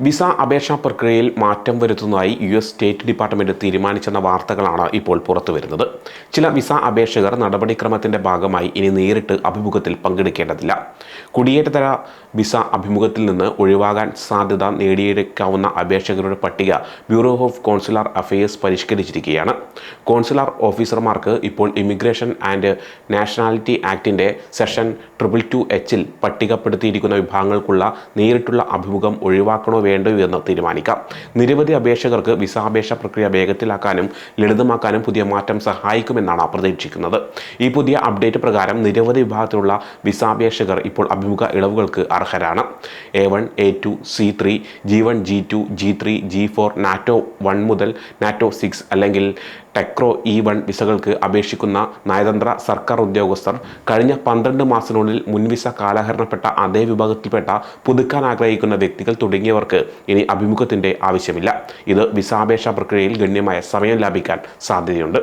Visa അപേക്ഷാ പ്രക്രിയയിൽ മാറ്റം വരുത്തുന്നതായി US സ്റ്റേറ്റ് ഡിപ്പാർട്ട്മെന്റ് തീരുമാനിച്ചെന്ന വാർത്തകളാണ് ഇപ്പോൾ പുറത്തുവരുന്നത്. ചില വിസ അപേക്ഷകർ നടപടിക്രമത്തിന്റെ ഭാഗമായി ഇനി നേരിട്ട് അഭിമുഖത്തിൽ പങ്കെടുക്കേണ്ടതില്ല. കുടിയേറ്റതര വിസ അഭിമുഖത്തിൽ നിന്ന് ഒഴിവാകാൻ സാധ്യത നേടിയെടുക്കാവുന്ന അപേക്ഷകരുടെ പട്ടിക ബ്യൂറോ ഓഫ് കോൺസുലാർ അഫയേഴ്സ് പരിഷ്കരിച്ചിരിക്കുകയാണ്. കോൺസുലാർ ഓഫീസർമാർക്ക് ഇപ്പോൾ ഇമിഗ്രേഷൻ ആൻഡ് നാഷണാലിറ്റി ആക്ടിന്റെ സെഷൻ 222H പട്ടികപ്പെടുത്തിയിരിക്കുന്ന വിഭാഗങ്ങൾക്കുള്ള നേരിട്ടുള്ള അഭിമുഖം ഒഴിവാക്കണോ വേണ്ടോ എന്ന് തീരുമാനിക്കാം. നിരവധി അപേക്ഷകർക്ക് വിസ അപേക്ഷ പ്രക്രിയ വേഗത്തിലാക്കാനും ലളിതമാക്കാനും പുതിയ മാറ്റം സഹായിക്കുമെന്നാണ് പ്രതീക്ഷിക്കുന്നത്. ഈ പുതിയ അപ്ഡേറ്റ് പ്രകാരം നിരവധി വിഭാഗത്തിലുള്ള വിസ അപേക്ഷകർ ഇപ്പോൾ അഭിമുഖ ഇളവുകൾക്ക് അർഹരാണ്. A1, A2, C3, G1, G2, G3, G4, NATO 1 മുതൽ NATO 6 അല്ലെങ്കിൽ ടെക്രോ E1 വിസകൾക്ക് അപേക്ഷിക്കുന്ന നയതന്ത്ര സർക്കാർ ഉദ്യോഗസ്ഥർ കഴിഞ്ഞ 12 മാസത്തിനുള്ളിൽ മുൻവിസ കാലഹരണപ്പെട്ട അതേ വിഭാഗത്തിൽപ്പെട്ട പുതുക്കാൻ ആഗ്രഹിക്കുന്ന വ്യക്തികൾ തുടങ്ങിയവർക്ക് ഇനി അഭിമുഖത്തിന്റെ ആവശ്യമില്ല. ഇത് വിസാപേക്ഷാ പ്രക്രിയയിൽ ഗണ്യമായ സമയം ലാഭിക്കാൻ സാധ്യതയുണ്ട്.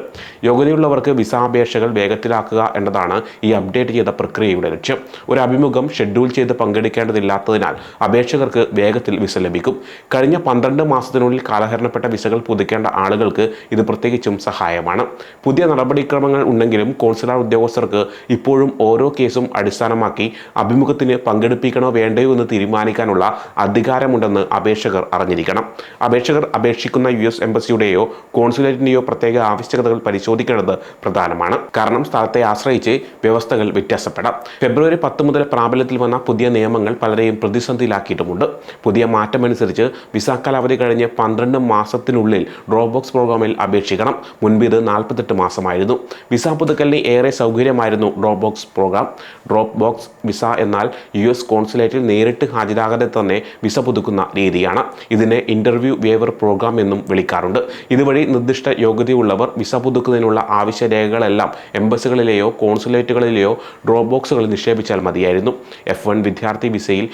യോഗ്യതയുള്ളവർക്ക് വിസാപേക്ഷകൾ വേഗത്തിലാക്കുക എന്നതാണ് ഈ അപ്ഡേറ്റ് ചെയ്ത പ്രക്രിയയുടെ ലക്ഷ്യം. ഒരു അഭിമുഖം ഷെഡ്യൂൾ ചെയ്ത് പങ്കെടുക്കേണ്ടതില്ലാത്തതിനാൽ അപേക്ഷകർക്ക് വേഗത്തിൽ വിസ ലഭിക്കും. കഴിഞ്ഞ 12 മാസത്തിനുള്ളിൽ കാലഹരണപ്പെട്ട വിസകൾ പുതുക്കേണ്ട ആളുകൾക്ക് ഇത് പ്രത്യേകിച്ചും സഹായമാണ്. പുതിയ നടപടിക്രമങ്ങൾ ഉണ്ടെങ്കിലും കോൺസുലാർ ഉദ്യോഗസ്ഥർക്ക് ഇപ്പോഴും ഓരോ കേസും അടിസ്ഥാനമാക്കി അഭിമുഖത്തിന് പങ്കെടുപ്പിക്കണോ വേണ്ടയോ എന്ന് തീരുമാനിക്കാനുള്ള അധികാരമുണ്ടെന്ന് അപേക്ഷകർ അറിഞ്ഞിരിക്കണം. അപേക്ഷകർ അപേക്ഷിക്കുന്ന US എംബസിയുടെയോ കോൺസുലേറ്റിന്റെയോ പ്രത്യേക ആവശ്യകതകൾ പരിശോധിക്കേണ്ടത് പ്രധാനമാണ്. കാരണം സ്ഥലത്തെ ആശ്രയിച്ച് വ്യവസ്ഥകൾ വ്യത്യാസപ്പെടാം. ഫെബ്രുവരി 10 മുതൽ പ്രാബല്യത്തിൽ വന്ന പുതിയ നിയമങ്ങൾ പലരെയും പ്രതിസന്ധിയിലാക്കിയിട്ടുമുണ്ട്. പുതിയ മാറ്റമനുസരിച്ച് വിസ കാലാവധി കഴിഞ്ഞ് 12 മാസത്തിനുള്ളിൽ ഡ്രോപ്പ് ബോക്സ് പ്രോഗ്രാമിൽ അപേക്ഷിക്കണം. മുൻപ് ഇത് 48 മാസമായിരുന്നു. വിസ പുതുക്കലിന് ഏറെ സൗകര്യമായിരുന്നു drop box program. Drop box visa എന്നാൽ US കോൺസുലേറ്റിൽ നേരിട്ട് ഹാജരാകാതെ തന്നെ വിസ പുതുക്കുന്ന രീതിയാണ്. ഇതിനെ ഇന്റർവ്യൂ വേവർ പ്രോഗ്രാം എന്നും വിളിക്കാറുണ്ട്. ഇതുവഴി നിർദ്ദിഷ്ട യോഗ്യതയുള്ളവർ വിസ പുതുക്കുന്നതിനുള്ള ആവശ്യ രേഖകളെല്ലാം എംബസികളിലെയോ കോൺസുലേറ്റുകളിലെയോ ഡ്രോപ്പ് ബോക്സുകളിൽ നിക്ഷേപിച്ചാൽ മതിയായിരുന്നു. F1 വിദ്യാർത്ഥി വിസയിൽ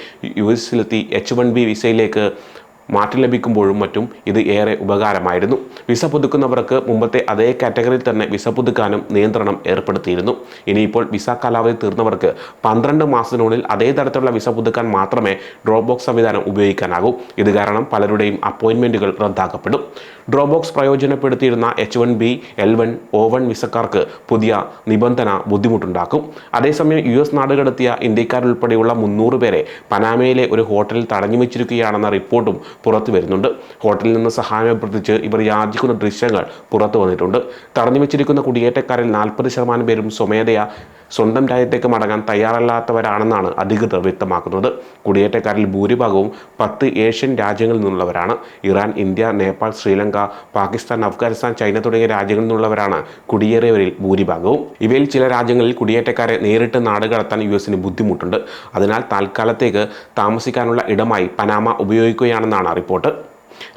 US-ലെത്തി H1B വിസയിലേക്ക് മാറ്റം ലഭിക്കുമ്പോഴും മറ്റും ഇത് ഏറെ ഉപകാരമായിരുന്നു. വിസ പുതുക്കുന്നവർക്ക് മുമ്പത്തെ അതേ കാറ്റഗറിയിൽ തന്നെ വിസ പുതുക്കാനും നിയന്ത്രണം ഏർപ്പെടുത്തിയിരുന്നു. ഇനിയിപ്പോൾ വിസ കാലാവധി തീർന്നവർക്ക് 12 മാസത്തിനുള്ളിൽ അതേ തരത്തിലുള്ള വിസ പുതുക്കാൻ മാത്രമേ ഡ്രോപ്പ് ബോക്സ് സംവിധാനം ഉപയോഗിക്കാനാകൂ. ഇത് കാരണം പലരുടെയും അപ്പോയിൻമെന്റുകൾ റദ്ദാക്കപ്പെടും. Drop box പ്രയോജനപ്പെടുത്തിയിരുന്ന H1B, L1, O1 വിസക്കാർക്ക് പുതിയ നിബന്ധന ബുദ്ധിമുട്ടുണ്ടാക്കും. അതേസമയം US നാടുകടത്തിയ ഇന്ത്യക്കാരുൾപ്പെടെയുള്ള 300 പേരെ പനാമയിലെ ഒരു ഹോട്ടലിൽ തടഞ്ഞു വെച്ചിരിക്കുകയാണെന്ന റിപ്പോർട്ടും പുറത്തു വരുന്നുണ്ട്. ഹോട്ടലിൽ നിന്ന് സഹായം അഭ്യർത്ഥിച്ച് ഇവർ യാചിക്കുന്ന ദൃശ്യങ്ങൾ പുറത്തു വന്നിട്ടുണ്ട്. തടഞ്ഞു വെച്ചിരിക്കുന്ന കുടിയേറ്റക്കാരിൽ 40% പേരും സ്വമേധയാ സ്വന്തം രാജ്യത്തേക്ക് മടങ്ങാൻ തയ്യാറല്ലാത്തവരാണെന്നാണ് അധികൃതർ വ്യക്തമാക്കുന്നത്. കുടിയേറ്റക്കാരിൽ ഭൂരിഭാഗവും 10 ഏഷ്യൻ രാജ്യങ്ങളിൽ നിന്നുള്ളവരാണ്. Iran, India, Nepal, Sri Lanka, Pakistan, Afghanistan, China തുടങ്ങിയ രാജ്യങ്ങളിൽ നിന്നുള്ളവരാണ് കുടിയേറിയവരിൽ ഭൂരിഭാഗവും. ഇവയിൽ ചില രാജ്യങ്ങളിൽ കുടിയേറ്റക്കാരെ നേരിട്ട് നാടുകടത്താൻ US-ന് ബുദ്ധിമുട്ടുണ്ട്. അതിനാൽ തൽക്കാലത്തേക്ക് താമസിക്കാനുള്ള ഇടമായി പനാമ ഉപയോഗിക്കുകയാണെന്നാണ് റിപ്പോർട്ട്.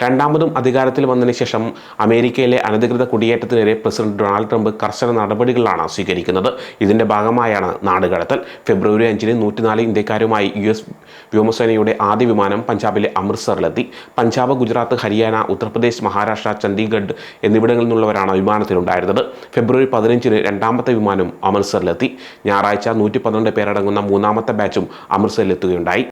രണ്ടാമതും അധികാരത്തിൽ വന്നതിന് ശേഷം അമേരിക്കയിലെ അനധികൃത കുടിയേറ്റത്തിനെതിരെ പ്രസിഡന്റ് ഡൊണാൾഡ് ട്രംപ് കർശന നടപടികളാണ് സ്വീകരിക്കുന്നത്. ഇതിന്റെ ഭാഗമായാണ് നാടുകടത്തൽ. ഫെബ്രുവരി 5-ന് 104 ഇന്ത്യക്കാരുമായി US വ്യോമസേനയുടെ ആദ്യ വിമാനം പഞ്ചാബിലെ അമൃത്സറിലെത്തി. പഞ്ചാബ്, ഗുജറാത്ത്, ഹരിയാന, ഉത്തർപ്രദേശ്, മഹാരാഷ്ട്ര, ചണ്ഡീഗഡ് എന്നിവിടങ്ങളിൽ നിന്നുള്ളവരാണ് വിമാനത്തിലുണ്ടായിരുന്നത്. ഫെബ്രുവരി 15-ന് രണ്ടാമത്തെ വിമാനം അമൃത്സറിലെത്തി. ഞായറാഴ്ച 112 പേരടങ്ങുന്ന മൂന്നാമത്തെ ബാച്ചും അമൃത്സറിലെത്തുകയുണ്ടായി.